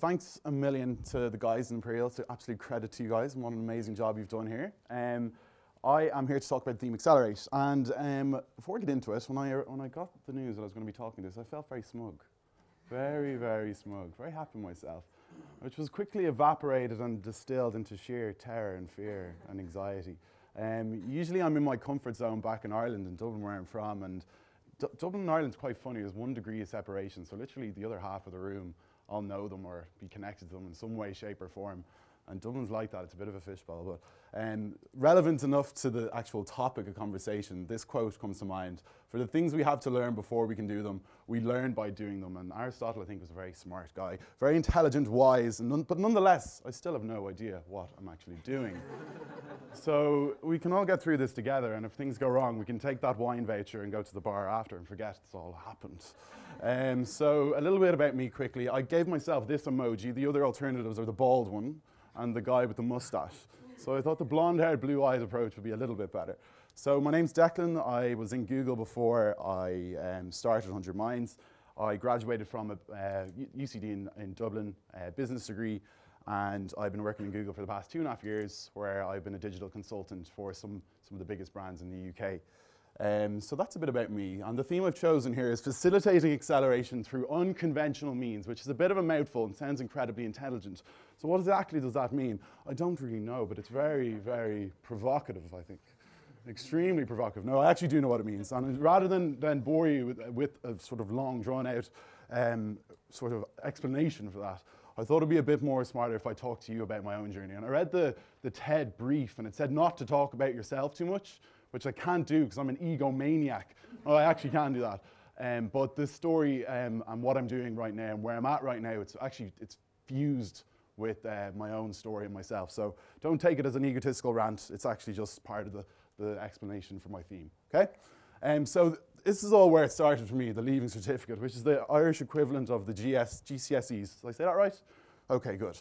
thanks a million to the guys in Imperial. It's an absolute credit to you guys and what an amazing job you've done here. I am here to talk about Theme Accelerate. And before I get into it, when I got the news that I was going to be talking this, I felt very smug. Very, very smug. Very happy with myself. Which was quickly evaporated and distilled into sheer terror and fear and anxiety. Usually I'm in my comfort zone back in Ireland, in Dublin where I'm from, and Dublin and Ireland's quite funny. There's 1 degree of separation, so literally the other half of the room, I'll know them or be connected to them in some way, shape or form. And Dublin's like that, it's a bit of a fishbowl, but relevant enough to the actual topic of conversation, this quote comes to mind. For the things we have to learn before we can do them, we learn by doing them. And Aristotle, I think, was a very smart guy, very intelligent, wise, but nonetheless, I still have no idea what I'm actually doing. So we can all get through this together, and if things go wrong, we can take that wine voucher and go to the bar after and forget it's all happened. So a little bit about me quickly. I gave myself this emoji. The other alternatives are the bald one and the guy with the mustache. So I thought the blonde-haired, blue-eyed approach would be a little bit better. So my name's Declan. I was in Google before I started 100 Minds. I graduated from UCD in Dublin, business degree, and I've been working in Google for the past 2.5 years, where I've been a digital consultant for some of the biggest brands in the UK. So that's a bit about me. And the theme I've chosen here is facilitating acceleration through unconventional means, which is a bit of a mouthful and sounds incredibly intelligent. So what exactly does that mean? I don't really know, but it's very, very provocative, I think. Extremely provocative. No, I actually do know what it means. And rather than bore you with a sort of long, drawn-out sort of explanation for that, I thought it'd be a bit more smarter if I talked to you about my own journey. And I read the TED brief, and it said not to talk about yourself too much, which I can't do because I'm an egomaniac. Well, I actually can do that. But this story and what I'm doing right now and where I'm at right now, it's fused with my own story and myself. So don't take it as an egotistical rant. It's actually just part of the explanation for my theme, okay? So this is all where it started for me, the Leaving Certificate, which is the Irish equivalent of the GCSEs. Did I say that right? Okay, good.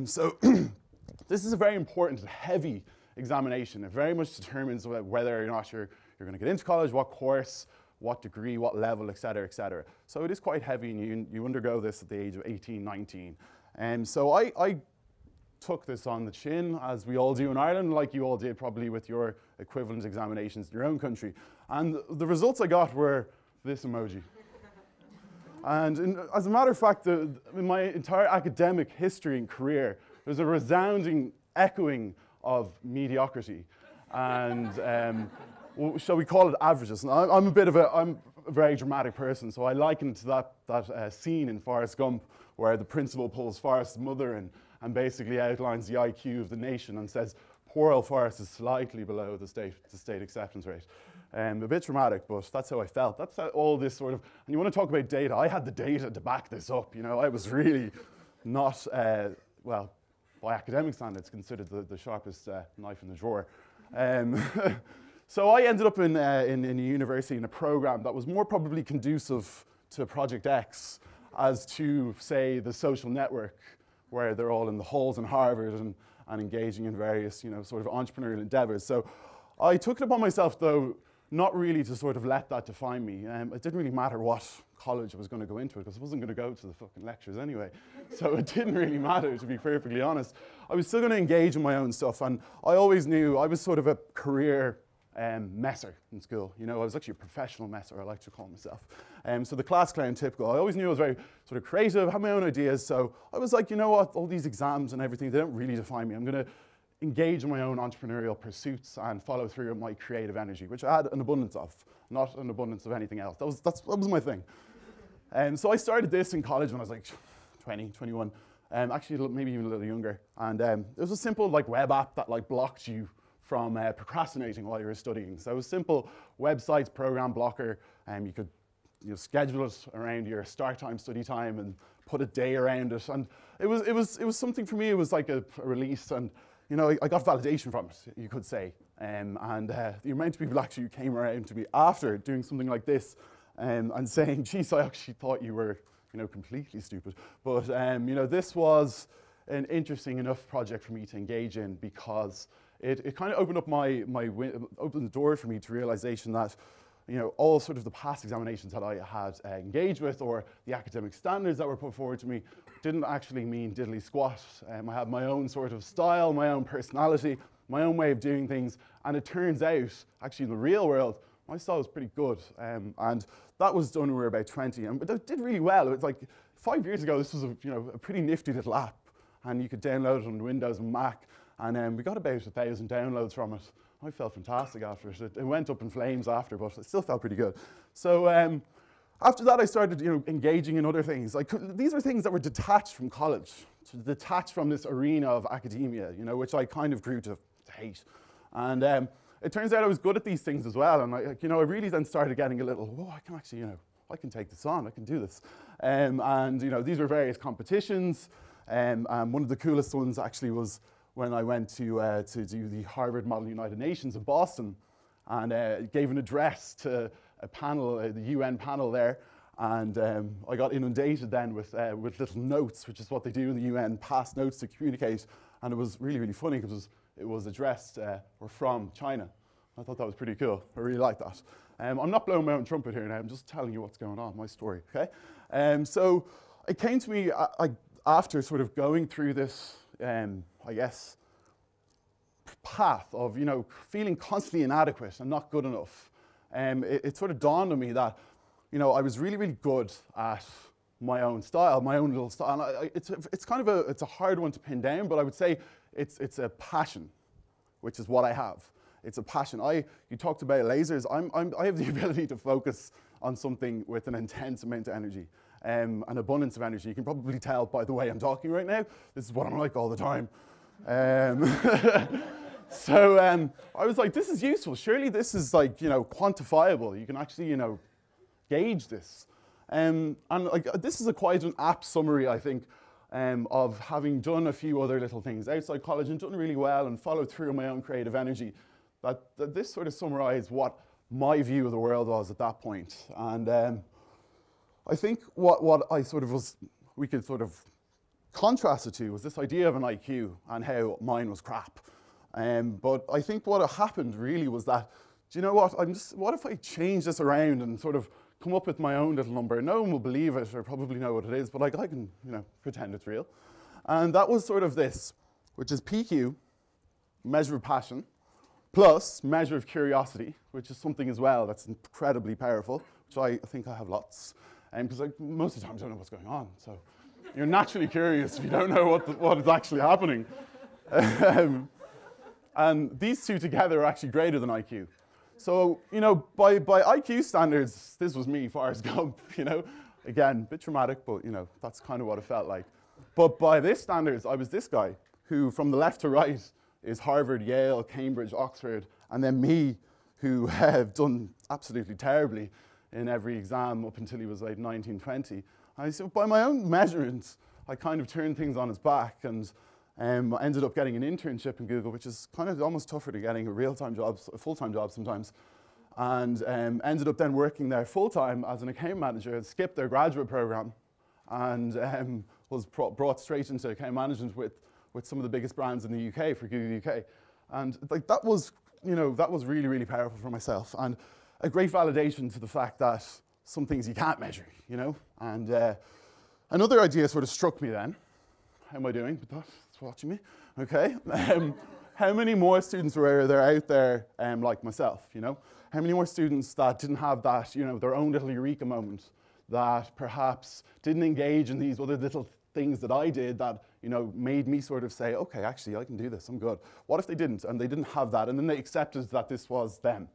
So this is a very important, heavy examination. It very much determines whether or not you're going to get into college, what course, what degree, what level, et cetera, et cetera. So it is quite heavy, and you undergo this at the age of 18, 19. So I took this on the chin, as we all do in Ireland, like you all did probably with your equivalent examinations in your own country. And the results I got were this emoji. And as a matter of fact, in my entire academic history and career, there's a resounding echoing of mediocrity, and shall we call it averages? And I'm a very dramatic person, so I liken it to that scene in Forrest Gump where the principal pulls Forrest's mother and basically outlines the IQ of the nation and says, poor old Forrest is slightly below the state acceptance rate. A bit dramatic, but that's how I felt. That's how all this sort of, and you want to talk about data, I had the data to back this up, you know, I was really not, well, by academic standards, considered the sharpest knife in the drawer. So I ended up in a university in a program that was more probably conducive to Project X as to, say, the Social Network, where they're all in the halls in Harvard and engaging in various, you know, sort of entrepreneurial endeavors. So I took it upon myself, though, not really to sort of let that define me. It didn't really matter what college I was going to go into because I wasn't going to go to the fucking lectures anyway. So it didn't really matter, to be perfectly honest. I was still going to engage in my own stuff, and I always knew I was sort of a career messer in school. You know, I was actually a professional messer, I like to call myself. So the class clown typical. I always knew I was very sort of creative, had my own ideas, so I was like, you know what, all these exams and everything, they don't really define me. I'm going to engage in my own entrepreneurial pursuits and follow through on my creative energy, which I had an abundance of, not an abundance of anything else. That was my thing. So I started this in college when I was like 20, 21, actually maybe even a little younger. And it was a simple like web app that like blocked you from procrastinating while you were studying. So it was simple websites, program blocker, and you could schedule it around your start time, study time, and put a day around it. And it was something for me. It was like a release, and you know, I got validation from it, you could say. And the amount of people actually came around to me after doing something like this and saying, geez, I actually thought you were, you know, completely stupid. But, you know, this was an interesting enough project for me to engage in because it kind of opened up opened the door for me to realization that, you know, all sort of the past examinations that I had engaged with or the academic standards that were put forward to me didn't actually mean diddly squat. I had my own sort of style, my own personality, my own way of doing things, and it turns out, actually in the real world, my style was pretty good. And that was done when we were about 20, and it did really well. It was like 5 years ago, this was a pretty nifty little app, and you could download it on Windows and Mac, and we got about 1,000 downloads from it. I felt fantastic after it. It went up in flames after, but it still felt pretty good. So after that, I started engaging in other things. These are things that were detached from college, detached from this arena of academia, which I kind of grew to hate. And it turns out I was good at these things as well. And I really then started getting a little, oh, I can actually, I can take this on, I can do this. And these were various competitions. One of the coolest ones actually was when I went to do the Harvard Model United Nations in Boston, and gave an address to a panel, the UN panel there, and I got inundated then with little notes, which is what they do in the UN, pass notes to communicate, and it was really, really funny because it was addressed or from China. I thought that was pretty cool. I really like that. I'm not blowing my own trumpet here now, I'm just telling you what's going on, my story, okay? So it came to me after sort of going through this, I guess, path of, feeling constantly inadequate and not good enough. It sort of dawned on me that, I was really, really good at my own style, my own little style. And it's kind of it's a hard one to pin down, but I would say it's a passion, which is what I have. It's a passion. You talked about lasers. I have the ability to focus on something with an intense amount of energy, an abundance of energy. You can probably tell by the way I'm talking right now. This is what I'm like all the time. So I was like, this is useful. Surely this is like, quantifiable. You can actually, gauge this. And this is quite an apt summary, I think, of having done a few other little things outside college and done really well and followed through on my own creative energy. That this sort of summarized what my view of the world was at that point. And I think what I sort of we could sort of contrast it to was this idea of an IQ and how mine was crap. But I think what happened really was that, do you know what? What if I change this around and sort of come up with my own little number? No one will believe it or probably know what it is, but I can, pretend it's real. And that was sort of this, which is PQ, measure of passion, plus measure of curiosity, which is something as well that's incredibly powerful, which I think I have lots. Because most of the time I don't know what's going on. So you're naturally curious if you don't know what is actually happening. And these two together are actually greater than IQ. So, by IQ standards, this was me, Forrest Gump, Again, a bit traumatic, but, that's kind of what it felt like. But by this standards, I was this guy who, from the left to right, is Harvard, Yale, Cambridge, Oxford, and then me, who have done absolutely terribly in every exam up until he was like 19, 20. And so by my own measurements, I kind of turned things on his back, and I ended up getting an internship in Google, which is kind of almost tougher to getting a real-time job, a full-time job sometimes. And ended up then working there full-time as an account manager, skipped their graduate program, and was brought straight into account management with some of the biggest brands in the UK for Google UK. And that was really, really powerful for myself, and a great validation to the fact that some things you can't measure, And another idea sort of struck me then. How am I doing with that? It's watching me. Okay. How many more students were there out there like myself, How many more students that didn't have that, their own little eureka moment, that perhaps didn't engage in these other little things that I did that, made me sort of say, okay, actually, I can do this, I'm good. What if they didn't, and they didn't have that, and then they accepted that this was them?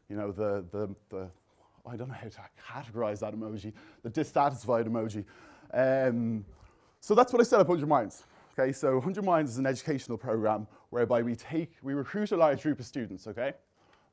I don't know how to categorize that emoji, the dissatisfied emoji. So that's what I set up 100 Minds. Okay, so 100 Minds is an educational program whereby we recruit a large group of students, okay?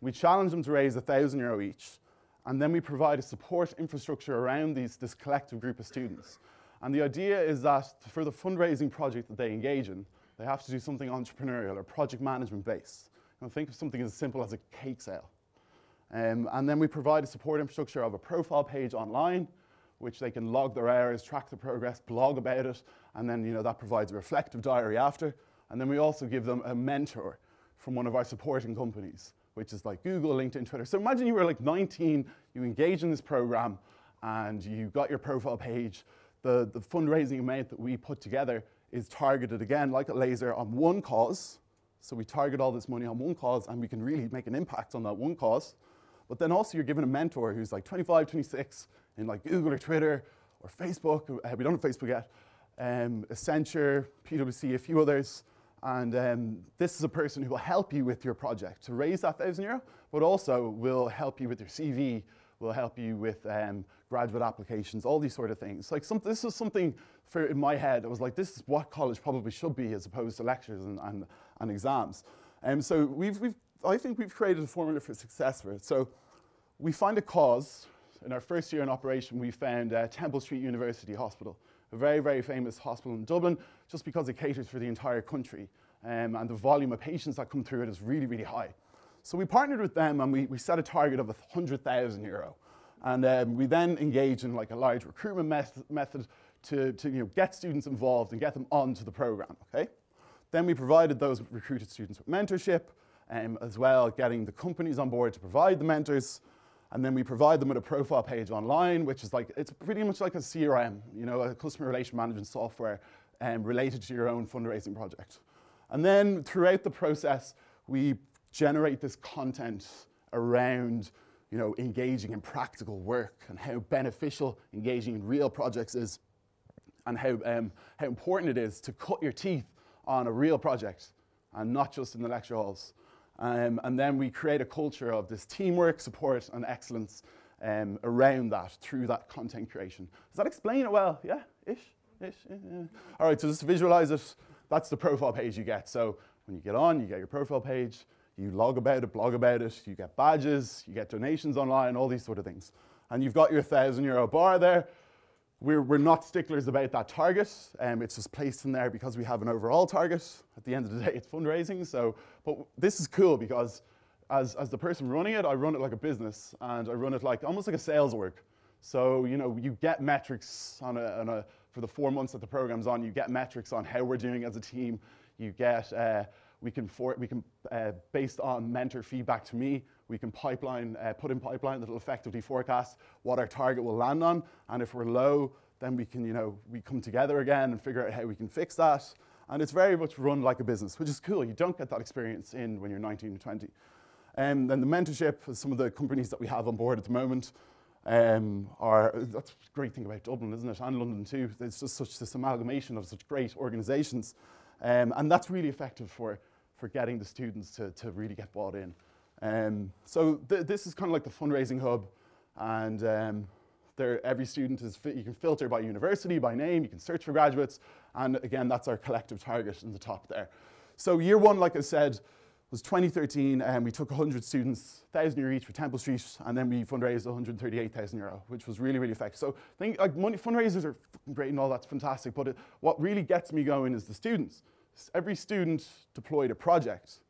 We challenge them to raise €1,000 each, and then we provide a support infrastructure around this collective group of students. And the idea is that for the fundraising project that they engage in, they have to do something entrepreneurial or project management based. Think of something as simple as a cake sale. And then we provide a support infrastructure of a profile page online, which they can log their hours, track their progress, blog about it, and then that provides a reflective diary after. And then we also give them a mentor from one of our supporting companies, which is like Google, LinkedIn, Twitter. So imagine you were like 19, you engage in this program, and you got your profile page. the fundraising amount that we put together is targeted, again, like a laser, on one cause. So we target all this money on one cause, and we can really make an impact on that one cause. But then also you're given a mentor who's like 25, 26 in like Google or Twitter or Facebook. We don't have Facebook yet. Accenture, PwC, a few others. And this is a person who will help you with your project to raise that €1,000, but also will help you with your CV, will help you with graduate applications, all these sort of things. Like this was something in my head, I was like, this is what college probably should be as opposed to lectures and exams. So I think we've created a formula for success for it. So we find a cause. In our first year in operation, we found Temple Street University Hospital, a very, very famous hospital in Dublin, just because it caters for the entire country. And the volume of patients that come through it is really, really high. So we partnered with them, and we set a target of €100,000. And we then engaged in like a large recruitment method to get students involved and get them onto the program, okay? Then we provided those recruited students with mentorship, as well, getting the companies on board to provide the mentors. And then we provide them with a profile page online, which is like, it's pretty much like a CRM, a customer relation management software related to your own fundraising project. And then throughout the process, we generate this content around, engaging in practical work and how beneficial engaging in real projects is, and how important it is to cut your teeth on a real project and not just in the lecture halls. And then we create a culture of this teamwork, support, and excellence around that through that content creation. Does that explain it well? Yeah, ish. Yeah. All right, so just to visualize it, that's the profile page you get. So when you get on, you get your profile page, you log about it, blog about it, you get badges, you get donations online, all these sort of things. And you've got your €1,000 bar there. We're not sticklers about that target. It's just placed in there because we have an overall target. At the end of the day, it's fundraising. But this is cool because as the person running it, I run it like a business, and I run it like almost like a sales org. So you get metrics for the 4 months that the program's on. You get metrics on how we're doing as a team. You get based on mentor feedback to me, we can put in pipeline that will effectively forecast what our target will land on. And if we're low, then we can, we come together again and figure out how we can fix that. And it's very much run like a business, which is cool. You don't get that experience when you're 19 or 20. And then the mentorship, some of the companies that we have on board at the moment that's a great thing about Dublin, isn't it? And London too. It's just such this amalgamation of such great organizations. And that's really effective for getting the students to really get bought in. So this is kind of like the fundraising hub, and every student you can filter by university, by name, you can search for graduates, and again, that's our collective target in the top there. So year one, like I said, was 2013, and we took 100 students, €1,000 each for Temple Street, and then we fundraised €138,000, which was really, really effective. So fundraisers are great and all, that's fantastic, but what really gets me going is the students. Every student deployed a project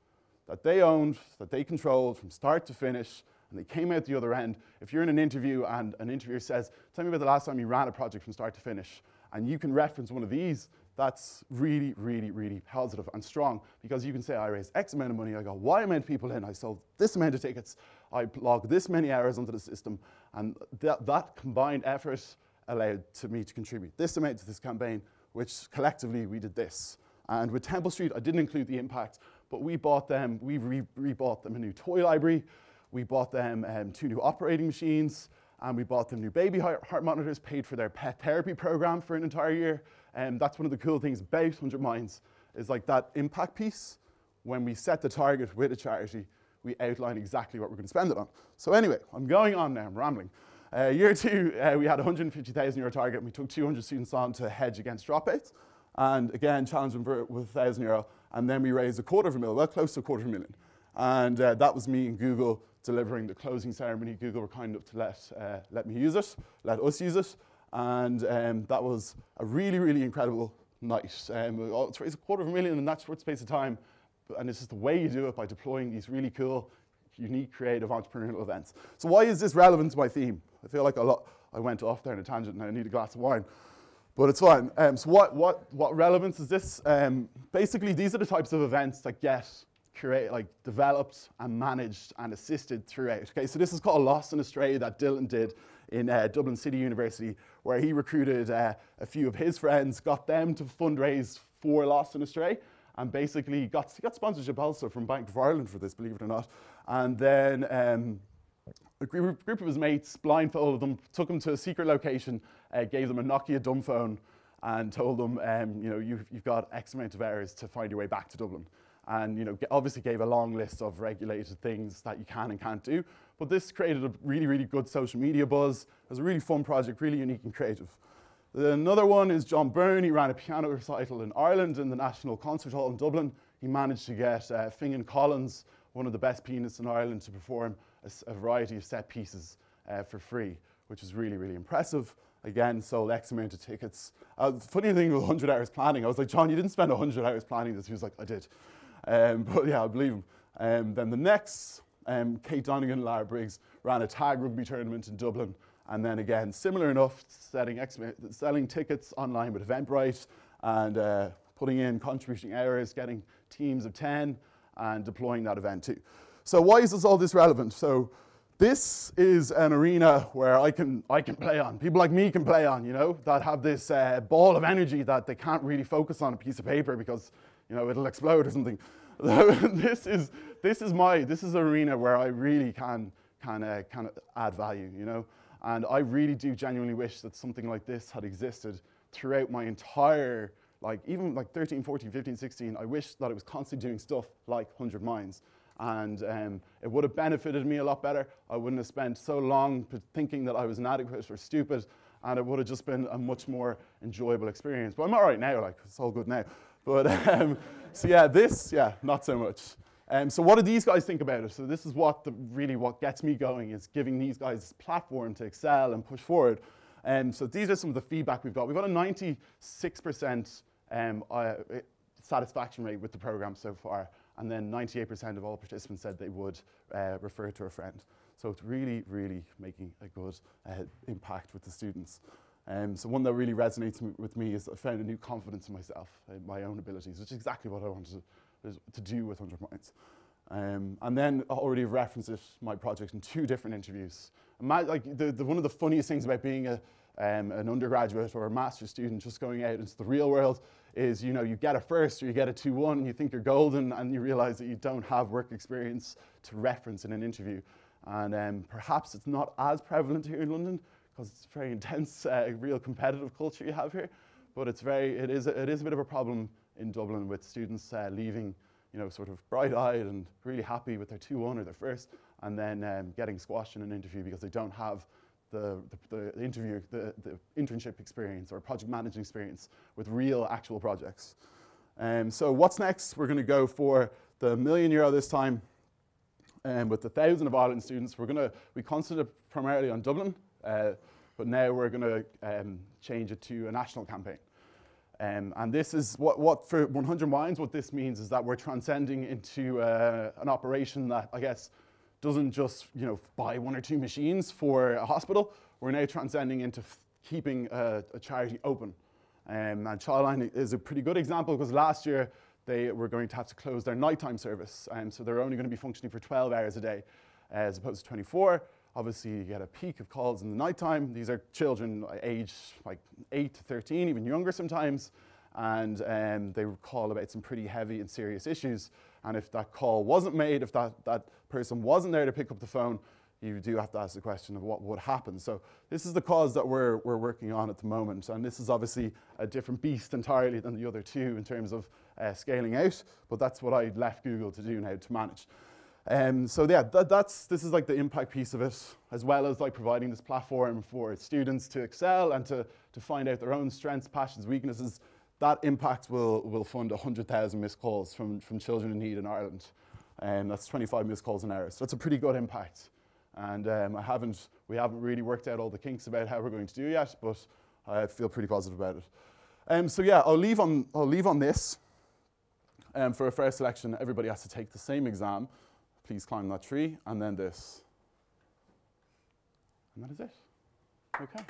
that they owned, that they controlled from start to finish, and they came out the other end. If you're in an interview and an interviewer says, tell me about the last time you ran a project from start to finish, and you can reference one of these, that's really, really, really positive and strong, because you can say, I raised X amount of money, I got Y amount of people in, I sold this amount of tickets, I logged this many hours onto the system, and that combined effort allowed me to contribute this amount to this campaign, which collectively we did this. And with Temple Street, I didn't include the impact, but we bought them, we rebought them a new toy library, we bought them 2 new operating machines, and we bought them new baby heart monitors, paid for their pet therapy program for an entire year. And that's one of the cool things about 100 Minds, is like that impact piece. When we set the target with a charity, we outline exactly what we're going to spend it on. So anyway, I'm going on now, I'm rambling. Year two, we had a €150,000 target, and we took 200 students on to hedge against dropouts. And again, challenged them with €1,000, and then we raised $250,000, well, close to $250,000. And that was me and Google delivering the closing ceremony. Google were kind enough to let me use it, let us use it. And that was a really, really incredible night. It's raised $250,000 in that short space of time. And it's just the way you do it, by deploying these really cool, unique, creative entrepreneurial events. So why is this relevant to my theme? I feel like I went off there on a tangent and I need a glass of wine. But it's fine. So what relevance is this? Basically, these are the types of events that get developed and managed and assisted throughout. Okay, so this is called Lost in Australia that Dylan did in Dublin City University, where he recruited a few of his friends, got them to fundraise for Lost in Australia, and basically got sponsorship also from Bank of Ireland for this, believe it or not. And then a group of his mates blindfolded them, took them to a secret location, gave them a Nokia dumb phone, and told them, you've got X amount of hours to find your way back to Dublin. And obviously gave a long list of regulated things that you can and can't do. But this created a really, really good social media buzz. It was a really fun project, really unique and creative. Another one is John Byrne. He ran a piano recital in Ireland in the National Concert Hall in Dublin. He managed to get Fingan Collins, one of the best pianists in Ireland, to perform a variety of set pieces for free, which is really, really impressive. Again, sold X amount of tickets. The funny thing with 100 hours planning, I was like, John, you didn't spend 100 hours planning this. He was like, I did. But yeah, I believe him. Then the next, Kate Donegan and Lara Briggs ran a tag rugby tournament in Dublin. And then again, similar enough, selling tickets online with Eventbrite and putting in contributing hours, getting teams of 10 and deploying that event too. So why is all this relevant? So this is an arena where I can play on. People like me can play on, that have this ball of energy that they can't really focus on a piece of paper because, it'll explode or something. This is an arena where I really can add value, And I really do genuinely wish that something like this had existed throughout my entire, even 13, 14, 15, 16, I wish that I was constantly doing stuff like 100 Minds. And it would have benefited me a lot better. I wouldn't have spent so long thinking that I was inadequate or stupid, and it would have just been a much more enjoyable experience. But I'm all right now, it's all good now. But so yeah, not so much. So what do these guys think about it? So this is really what gets me going, is giving these guys this platform to excel and push forward. So these are some of the feedback we've got. We've got a 96% satisfaction rate with the program so far, and then 98% of all participants said they would refer it to a friend. So it's really, really making a good impact with the students. So one that really resonates with me is I found a new confidence in myself, my own abilities, which is exactly what I wanted to do with 100 Minds. And then I already referenced my project in 2 different interviews. One of the funniest things about being an undergraduate or a master's student just going out into the real world is, you get a first or you get a 2-1 and you think you're golden, and you realize that you don't have work experience to reference in an interview. And perhaps it's not as prevalent here in London because it's a very intense, real competitive culture you have here. But it is a bit of a problem in Dublin with students leaving, sort of bright-eyed and really happy with their 2-1 or their first, and then getting squashed in an interview because they don't have the internship experience or project management experience with real actual projects. So what's next? We're going to go for the €1 million this time, with 1,000 of Ireland students. We concentrate primarily on Dublin, but now we're going to change it to a national campaign. And this is what for 100 Minds, what this means is that we're transcending into an operation that, I guess, doesn't just buy 1 or 2 machines for a hospital. We're now transcending into keeping a charity open. And Childline is a pretty good example because last year they were going to have to close their nighttime service. So they're only going to be functioning for 12 hours a day as opposed to 24. Obviously, you get a peak of calls in the nighttime. These are children aged 8 to 13, even younger sometimes. And they call about some pretty heavy and serious issues. And if that call wasn't made, if that person wasn't there to pick up the phone, you do have to ask the question of what would happen. So this is the cause that we're working on at the moment. And this is obviously a different beast entirely than the other 2 in terms of scaling out. But that's what I left Google to do now, to manage. So yeah, this is the impact piece of it, as well as providing this platform for students to excel and to find out their own strengths, passions, weaknesses. That impact will fund 100,000 missed calls from children in need in Ireland. That's 25 missed calls an hour. So that's a pretty good impact. And we haven't really worked out all the kinks about how we're going to do yet, but I feel pretty positive about it. So yeah, I'll leave on this. For a fair selection, everybody has to take the same exam. Please climb that tree, and then this. And that is it. Okay.